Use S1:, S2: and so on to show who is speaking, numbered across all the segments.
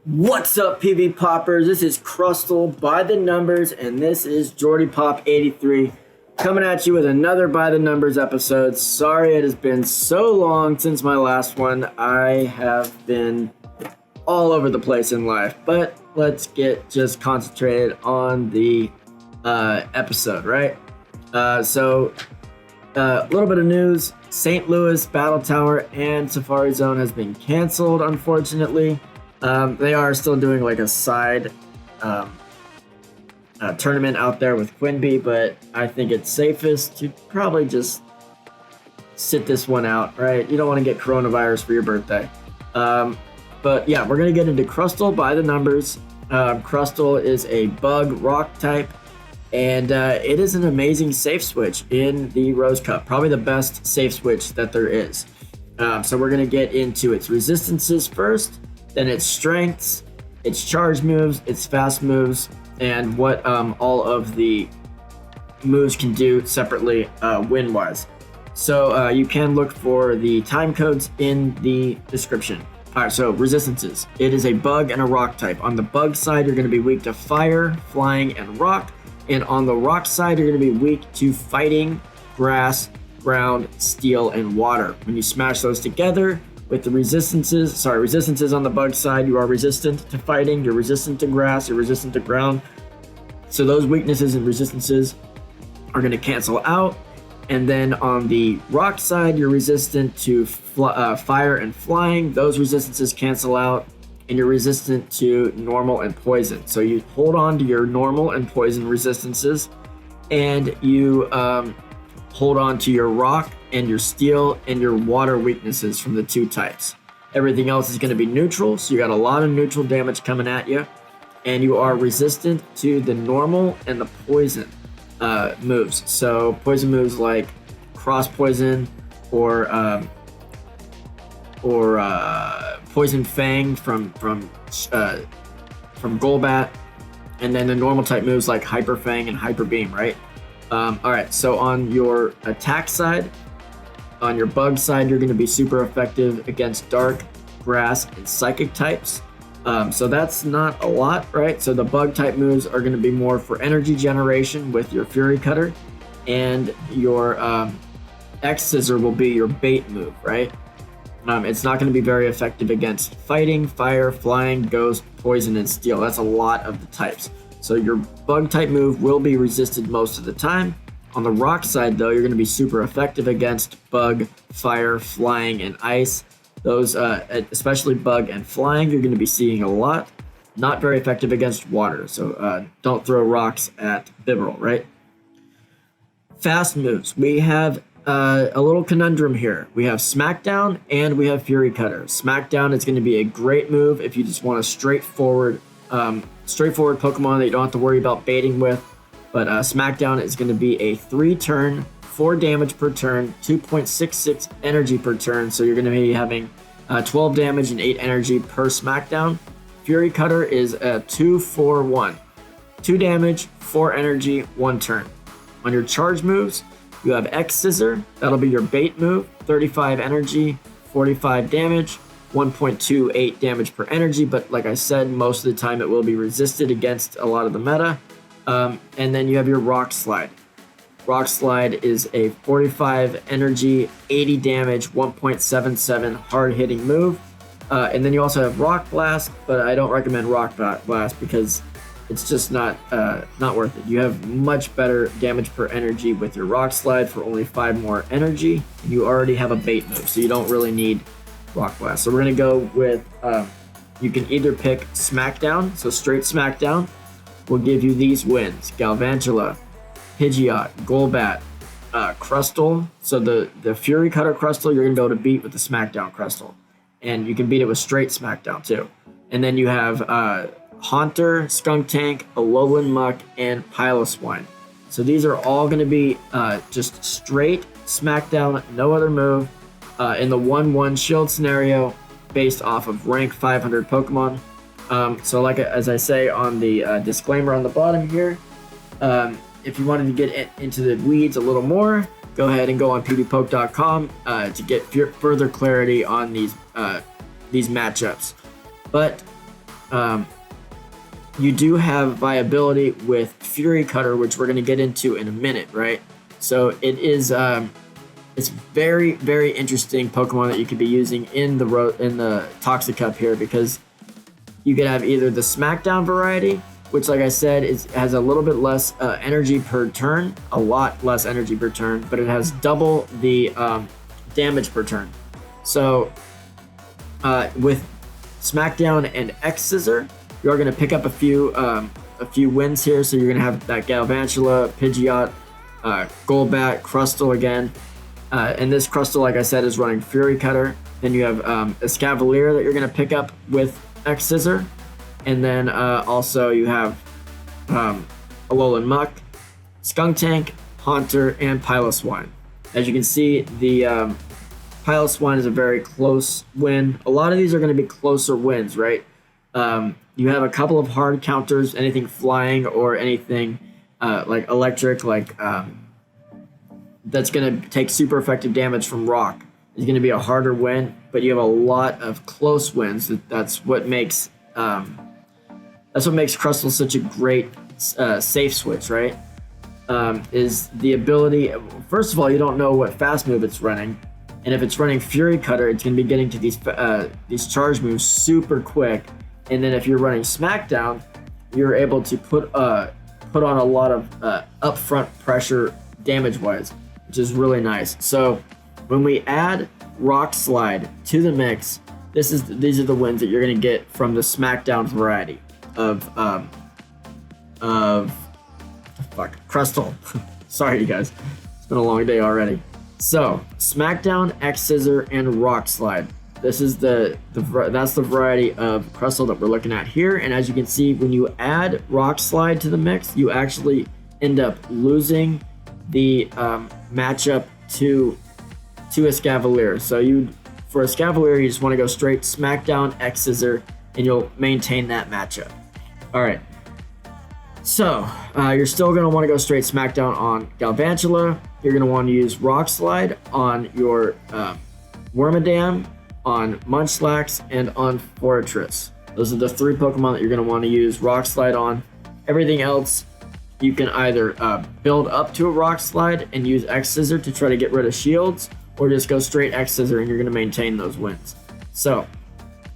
S1: What's up, PvP Poppers? This is Crustle by the Numbers, and this is Jordy Pop 83 coming at you with another By the Numbers episode. Sorry it has been so long since my last one. I have been all over the place in life, but let's get just concentrated on the episode, right? So a little bit of news. St. Louis Battle Tower and Safari Zone has been canceled, unfortunately. They are still doing like a side tournament out there with Quinby, but I think it's safest to probably just sit this one out, right? You don't want to get coronavirus for your birthday. But yeah, we're going to get into Crustle by the Numbers. Crustle is a bug rock type, and it is an amazing safe switch in the Rose Cup. Probably the best safe switch that there is. So we're going to get into its resistances first, then its strengths, its charge moves, its fast moves, and what all of the moves can do separately win-wise. So you can look for the time codes in the description. All right, so resistances. It is a bug and a rock type. On the bug side, you're going to be weak to fire, flying, and rock. And on the rock side, you're going to be weak to fighting, grass, ground, steel, and water. When you smash those together, with the resistances on the bug side, you are resistant to fighting, you're resistant to grass, you're resistant to ground. So those weaknesses and resistances are going to cancel out. And then on the rock side, you're resistant to fire and flying. Those resistances cancel out, and you're resistant to normal and poison. So you hold on to your normal and poison resistances, and you hold on to your rock and your steel and your water weaknesses from the two types. Everything else is going to be neutral, so you got a lot of neutral damage coming at you, and you are resistant to the normal and the poison moves. So poison moves like cross poison or poison fang from Golbat, and then the normal type moves like hyper fang and hyper beam, right? All right, so on your attack side, on your bug side, you're going to be super effective against dark, grass, and psychic types. So that's not a lot, right? So the bug type moves are going to be more for energy generation with your Fury Cutter, and your X-Scissor will be your bait move, right? It's not going to be very effective against fighting, fire, flying, ghost, poison, and steel. That's a lot of the types. So your bug type move will be resisted most of the time. On the rock side, though, you're going to be super effective against bug, fire, flying, and ice. Those, especially bug and flying, you're going to be seeing a lot. Not very effective against water, so don't throw rocks at Bibarel, right? Fast moves. We have a little conundrum here. We have Smackdown and we have Fury Cutter. Smackdown is going to be a great move if you just want a straightforward Pokemon that you don't have to worry about baiting with. But Smackdown is going to be a 3-turn, 4 damage per turn, 2.66 energy per turn. So you're going to be having 12 damage and 8 energy per Smackdown. Fury Cutter is a 2-4-1. 2 damage, 4 energy, 1 turn. On your charge moves, you have X-Scissor. That'll be your bait move. 35 energy, 45 damage, 1.28 damage per energy. But like I said, most of the time it will be resisted against a lot of the meta. And then you have your Rock Slide. Rock Slide is a 45 energy, 80 damage, 1.77 hard-hitting move. And then you also have Rock Blast, but I don't recommend Rock Blast because it's just not worth it. You have much better damage per energy with your Rock Slide for only 5 more energy. You already have a bait move, so you don't really need Rock Blast. So we're going to go with, you can either pick Smackdown, so straight Smackdown will give you these wins: Galvantula, Pidgeot, Golbat, Crustle. So the Fury Cutter Crustle you're going to be able to beat with the Smackdown Crustle. And you can beat it with straight Smackdown too. And then you have Haunter, Skuntank, Alolan Muck, and Piloswine. So these are all going to be just straight Smackdown, no other move, in the 1-1 shield scenario based off of rank 500 Pokemon. So like as I say on the disclaimer on the bottom here, if you wanted to get into the weeds a little more, go ahead and go on pvpoke.com to get further clarity on these matchups. But you do have viability with Fury Cutter, which we're going to get into in a minute, right? So it is it's very, very interesting Pokemon that you could be using in the Toxic Cup here, because you could have either the Smackdown variety, which, like I said, has a little bit less energy per turn, a lot less energy per turn, but it has double the damage per turn. So with Smackdown and X-Scissor, you're going to pick up a few wins here. So you're going to have that Galvantula, Pidgeot, Golbat, Crustle again. And this Crustle, like I said, is running Fury Cutter. Then you have a Escavalier that you're going to pick up with X-Scissor. And then also you have Alolan Muck, Skuntank, Haunter, and Piloswine. As you can see, the Piloswine is a very close win. A lot of these are going to be closer wins, right? You have a couple of hard counters, anything flying or anything like electric, that's going to take super effective damage from rock. It's going to be a harder win, but you have a lot of close wins. That's what makes Crustle such a great safe switch, right? Is the ability. First of all, you don't know what fast move it's running, and if it's running Fury Cutter, it's going to be getting to these charge moves super quick. And then if you're running Smackdown, you're able to put on a lot of upfront pressure damage-wise, which is really nice. So when we add Rock Slide to the mix, these are the wins that you're going to get from the Smackdown variety of Crustle. Sorry, you guys. It's been a long day already. So Smackdown, X-Scissor, and Rock Slide. This is that's the variety of Crustle that we're looking at here. And as you can see, when you add Rock Slide to the mix, you actually end up losing the matchup to Escavalier. So for Escavalier, you just want to go straight Smackdown, X-Scissor, and you'll maintain that matchup. All right. So you're still going to want to go straight Smackdown on Galvantula. You're going to want to use Rock Slide on your Wormadam, on Munchlax, and on Forretress. Those are the three Pokemon that you're going to want to use Rock Slide on. Everything else, you can either build up to a Rock Slide and use X-Scissor to try to get rid of shields, or just go straight X-Scissor and you're going to maintain those wins. So,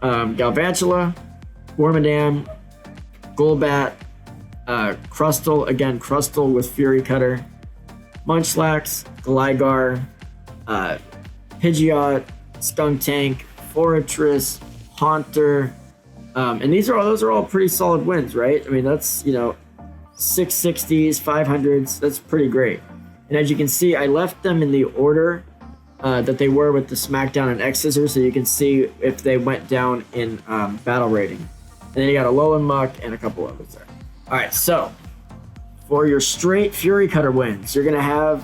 S1: Galvantula, Wormadam, Golbat, Crustle, again, Crustle with Fury Cutter, Munchlax, Gligar, Pidgeot, Skuntank, Forretress, Haunter, and those are all pretty solid wins, right? I mean, that's, 660s, 500s, that's pretty great. And as you can see, I left them in the order that they were with the Smackdown and X-Scissor, so you can see if they went down in battle rating. And then you got Alolan Muck and a couple others there. All right, so for your straight Fury Cutter wins, you're going to have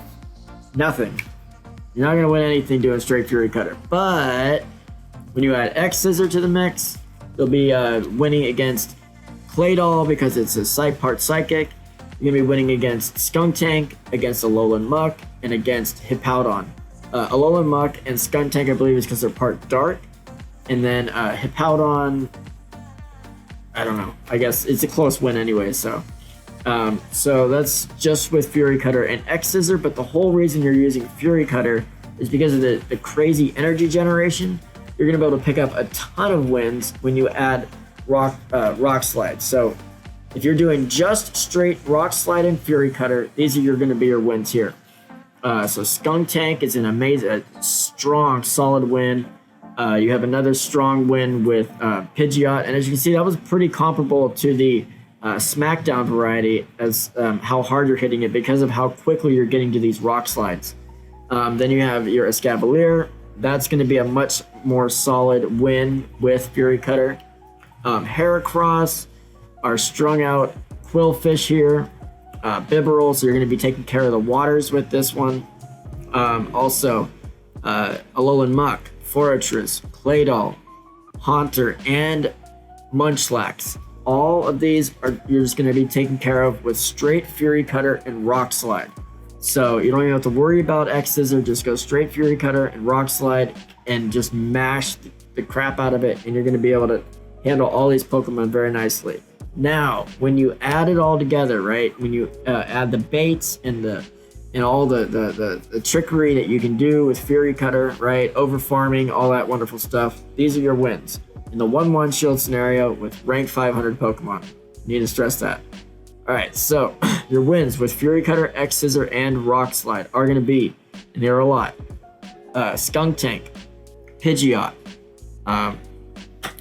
S1: nothing. You're not going to win anything doing straight Fury Cutter. But when you add X-Scissor to the mix, you'll be winning against Claydol because it's a part Psychic. You're going to be winning against Skuntank, against Alolan Muck, and against Hippowdon. Alolan Muck and Skuntank, I believe, is because they're part Dark. And then Hippowdon, I don't know. I guess it's a close win anyway, so that's just with Fury Cutter and X-Scissor, but the whole reason you're using Fury Cutter is because of the crazy energy generation. You're going to be able to pick up a ton of wins when you add Rock Slide. So if you're doing just straight Rock Slide and Fury Cutter, these are going to be your wins here. So Skuntank is an amazing, strong, solid win. You have another strong win with Pidgeot, and as you can see, that was pretty comparable to the Smackdown variety as how hard you're hitting it because of how quickly you're getting to these Rock Slides. Then you have your Escavalier. That's going to be a much more solid win with Fury Cutter. Heracross, our strung out Quillfish here. Bibarel, so you're going to be taking care of the waters with this one. Also, Alolan Muck, Forretress, Claydol, Haunter, and Munchlax. All of these you're just going to be taken care of with straight Fury Cutter and Rock Slide. So you don't even have to worry about X-Scissor, just go straight Fury Cutter and Rock Slide and just mash the crap out of it, and you're going to be able to handle all these Pokemon very nicely. Now, when you add it all together, right? When you add the baits and all the trickery that you can do with Fury Cutter, right? Over farming, all that wonderful stuff. These are your wins in the 1-1 shield scenario with rank 500 Pokemon. Need to stress that. All right, so your wins with Fury Cutter, X-Scissor, and Rock Slide are going to be, and there are a lot, Skunk Tank, Pidgeot,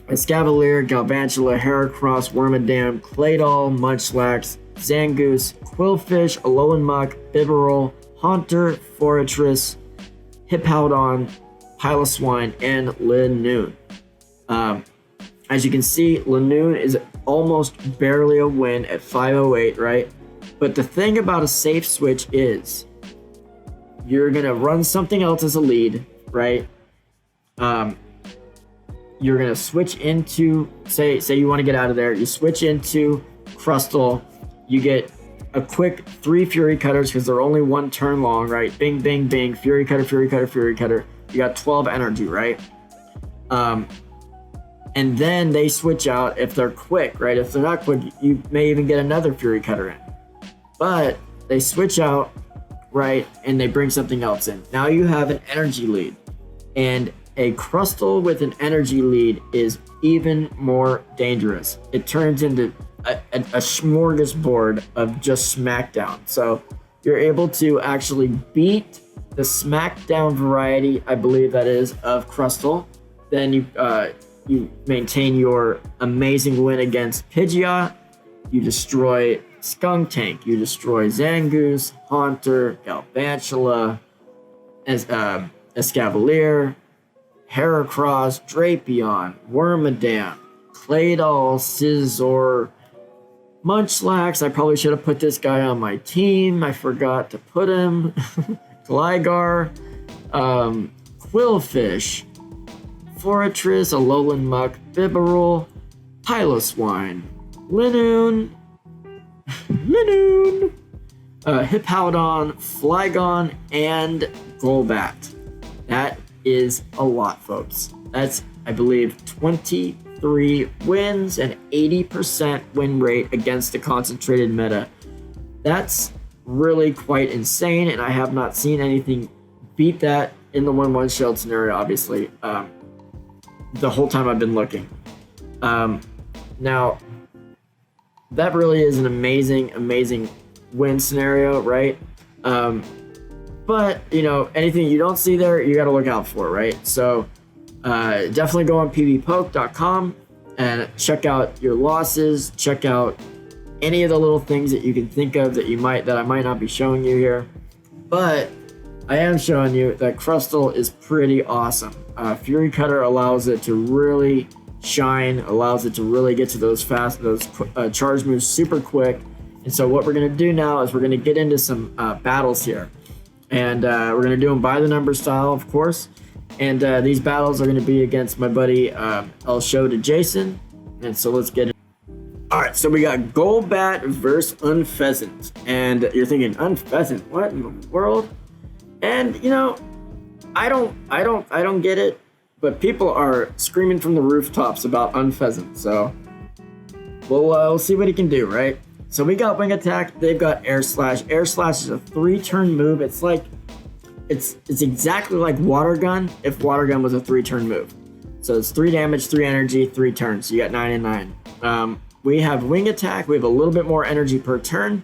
S1: Escavalier, Galvantula, Heracross, Wormadam, Claydol, Munchlax, Zangoose, Quillfish, Alolan Muck, Bibarel, Haunter, Forretress, Hippowdon, Piloswine, and Linoone. As you can see, Linoone is almost barely a win at 508, right? But the thing about a safe switch is you're going to run something else as a lead, right? You're going to switch into, say you want to get out of there, you switch into Crustle, you get a quick 3 Fury Cutters because they're only 1 turn long, right? Bing, bing, bing, Fury Cutter, Fury Cutter, Fury Cutter. You got 12 energy, right? And then they switch out if they're quick, right? If they're not quick, you may even get another Fury Cutter in. But they switch out, right? And they bring something else in. Now you have an energy lead. And a Crustle with an energy lead is even more dangerous. It turns into a smorgasbord of just Smackdown. So you're able to actually beat the Smackdown variety, I believe that is, of Crustle. Then you maintain your amazing win against Pidgeot. You destroy Skunk Tank. You destroy Zangoose, Haunter, Galvantula, Escavalier, Heracross, Drapion, Wormadam, Claydol, Scizor, Munchlax. I probably should have put this guy on my team. I forgot to put him. Gligar, Quillfish, Forretress, Alolan Muck, Bibarel, Piloswine, Linoone, Hippowdon, Flygon, and Golbat. That is a lot, folks. That's, I believe, 23 wins and 80% win rate against the concentrated meta. That's really quite insane, and I have not seen anything beat that in the 1-1 shield scenario, obviously, the whole time I've been looking. Now, that really is an amazing win scenario, right? But, you know, anything you don't see there, you got to look out for, right? So definitely go on pvpoke.com and check out your losses, check out any of the little things that you can think of that I might not be showing you here. But I am showing you that Crustle is pretty awesome. Fury Cutter allows it to really shine, allows it to really get to those charge moves super quick. And so what we're going to do now is we're going to get into some battles here. And we're going to do them by the number style, of course. And these battles are going to be against my buddy, I'll show to Jason. And so let's get it. All right, so we got Golbat versus Unfezant. And you're thinking, Unfezant, what in the world? And, you know, I don't get it. But people are screaming from the rooftops about Unfezant. So we'll see what he can do, right? So we got Wing Attack, they've got Air Slash. Air Slash is a 3-turn move. It's like, it's exactly like Water Gun if Water Gun was a 3-turn move. So it's 3 damage, 3 energy, 3 turns. So you got 9 and 9. We have Wing Attack. We have a little bit more energy per turn.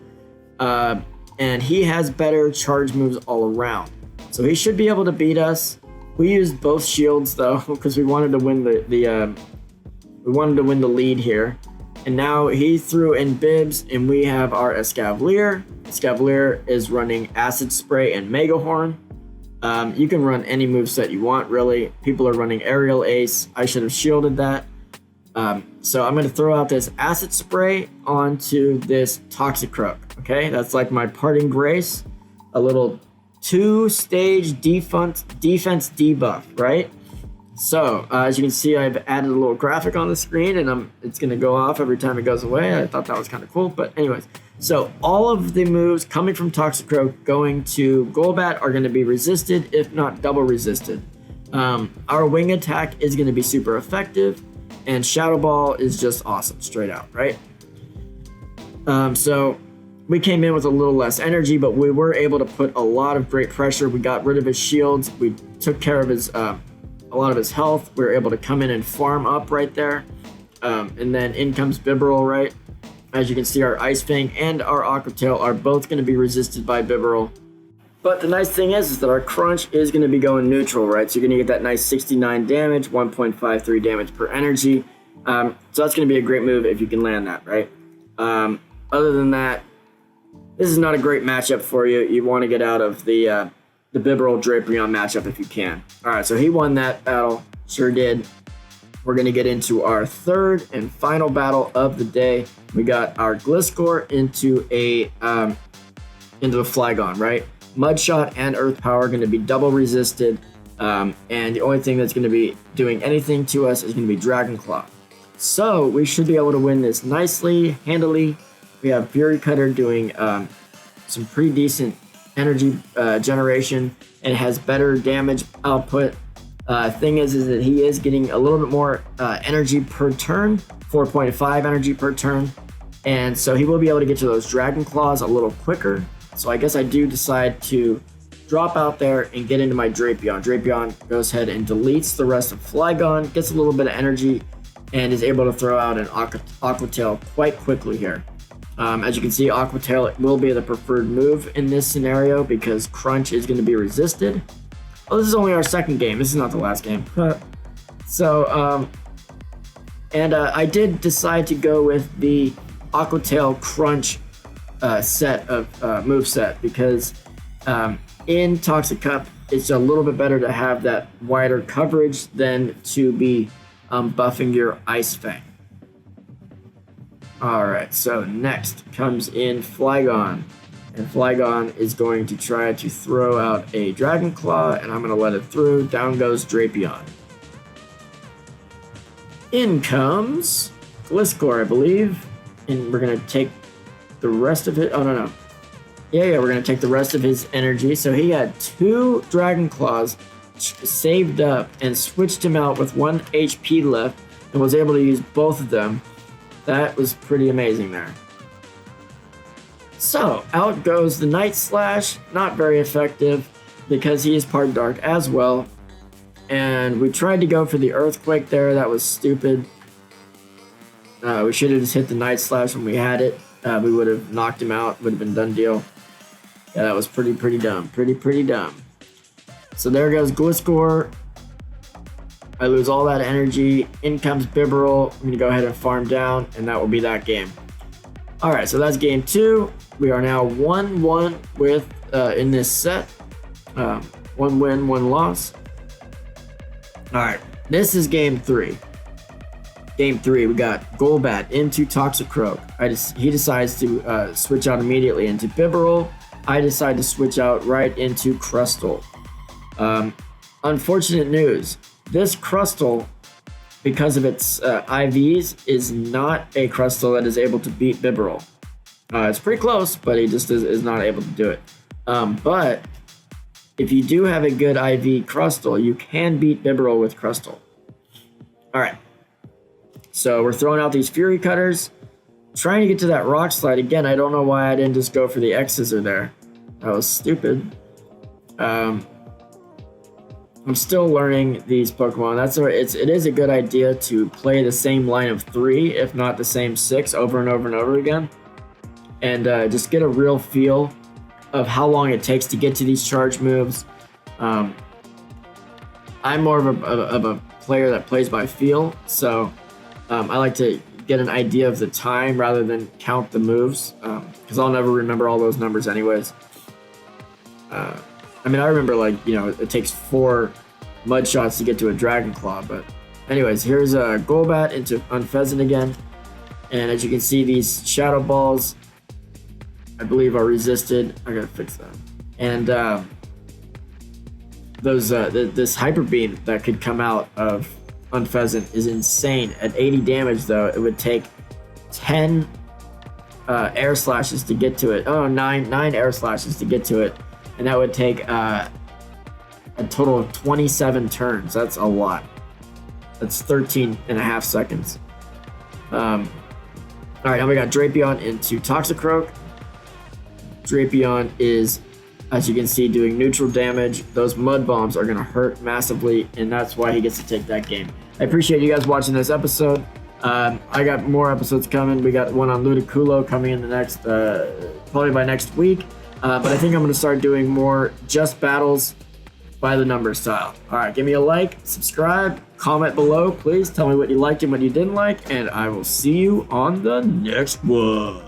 S1: And he has better charge moves all around. So he should be able to beat us. We used both shields though, because we wanted to win the lead here. And now he threw in Bibs, and we have our Escavalier. Escavalier is running Acid Spray and Mega Horn. You can run any moveset you want, really. People are running Aerial Ace. I should have shielded that. So I'm going to throw out this Acid Spray onto this Toxicroak. Okay, that's like my parting grace. A little 2-stage defense debuff, right? So, as you can see, I've added a little graphic on the screen, and it's going to go off every time it goes away. I thought that was kind of cool, but anyways. So, all of the moves coming from Toxicroak going to Golbat are going to be resisted, if not double resisted. Our Wing Attack is going to be super effective, and Shadow Ball is just awesome, straight out, right? So we came in with a little less energy, but we were able to put a lot of great pressure. We got rid of his shields. We took care of his a lot of his health. We were able to come in and farm up right there. And then in comes Bibarel, right? As you can see, our Ice Fang and our Aqua Tail are both going to be resisted by Bibarel. But the nice thing is that our Crunch is going to be going neutral, right? So you're going to get that nice 69 damage, 1.53 damage per energy. So that's going to be a great move if you can land that, right? Other than that, this is not a great matchup for you. You want to get out of the Bibarel Drapion matchup if you can. All right, so he won that battle. Sure did. We're going to get into our third and final battle of the day. We got our Gliscor into the Flygon, right? Mudshot and Earth Power are going to be double resisted. And the only thing that's going to be doing anything to us is going to be Dragon Claw. So we should be able to win this nicely, handily. We have Fury Cutter doing some pretty decent energy generation and has better damage output. Thing is that he is getting a little bit more energy per turn, 4.5 energy per turn. And so he will be able to get to those Dragon Claws a little quicker. So I guess I do decide to drop out there and get into my Drapion. Drapion goes ahead and deletes the rest of Flygon, gets a little bit of energy, and is able to throw out an Aqua Tail quite quickly here. As you can see, Aqua Tail will be the preferred move in this scenario because Crunch is going to be resisted. Oh, this is only our second game. This is not the last game. So, I did decide to go with the Aqua Tail Crunch set of moveset because in Toxic Cup, it's a little bit better to have that wider coverage than to be buffing your Ice Fang. Alright, so next comes in Flygon. And Flygon is going to try to throw out a Dragon Claw, and I'm going to let it through. Down goes Drapion. In comes Gliscor, I believe. And we're going to take the rest of it. Oh, no. Yeah, we're going to take the rest of his energy. So he had 2 Dragon Claws saved up and switched him out with 1 HP left and was able to use both of them. That was pretty amazing there. So, out goes the Night Slash, not very effective because he is part dark as well. And we tried to go for the Earthquake there, that was stupid. We should have just hit the Night Slash when we had it. We would have knocked him out, would have been done deal. Yeah, that was pretty dumb, pretty dumb. So there goes Gliscor. I lose all that energy. In comes Bibarel. I'm going to go ahead and farm down, and that will be that game. Alright, so that's game 2. We are now 1-1 with in this set. 1 win, 1 loss. Alright, this is game 3. Game 3, we got Golbat into Toxicroak. He decides to switch out immediately into Bibarel. I decide to switch out right into Crustle. Unfortunate news. This Crustle, because of its IVs, is not a Crustle that is able to beat Bibarel. It's pretty close, but he just is not able to do it. But if you do have a good IV Crustle, you can beat Bibarel with Crustle. Alright. So we're throwing out these Fury Cutters. Trying to get to that Rock Slide. Again, I don't know why I didn't just go for the X-Scissor there. That was stupid. I'm still learning these Pokemon. It is a good idea to play the same line of 3, if not the same 6, over and over and over again. And just get a real feel of how long it takes to get to these charge moves. I'm more of a player that plays by feel, so I like to get an idea of the time rather than count the moves, because I'll never remember all those numbers anyways. I remember, it takes 4 Mud Shots to get to a Dragon Claw, but anyways, here's a Golbat into Unfezant again, and as you can see, these Shadow Balls, I believe, are resisted. I gotta fix that. And this Hyper Beam that could come out of Unfezant is insane. At 80 damage, though, it would take 10 Air Slashes to get to it. Oh, 9 Air Slashes to get to it. And that would take a total of 27 turns. That's a lot. That's 13 and a half seconds. All right, now we got Drapion into Toxicroak. Drapion is, as you can see, doing neutral damage. Those mud bombs are going to hurt massively, and that's why he gets to take that game. I appreciate you guys watching this episode. I got more episodes coming. We got one on Ludicolo coming in the next, probably by next week. But I think I'm going to start doing more just battles by the number style. All right, give me a like, subscribe, comment below, please. Tell me what you liked and what you didn't like, and I will see you on the next one.